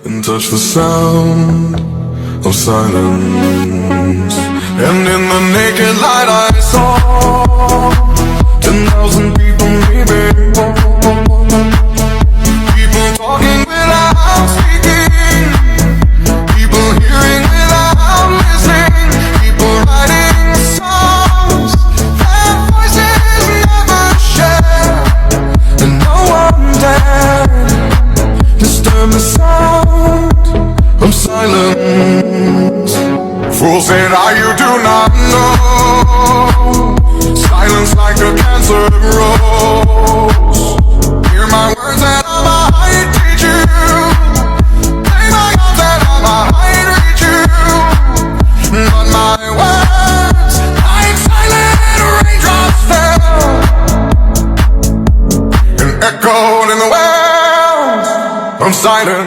and touch the sound of silence. And in the naked light I saw 10,000 people leaving, people talking without speaking, people hearing without listening, people writing songs their voices never share, and no one dared disturb the sound of silence. Fools said, you do not know. Silence like a cancer grows. Hear my words and I might teach you. Play my arms and I might reach you. But my words, like silent raindrops fell and echoed in the wells of silence.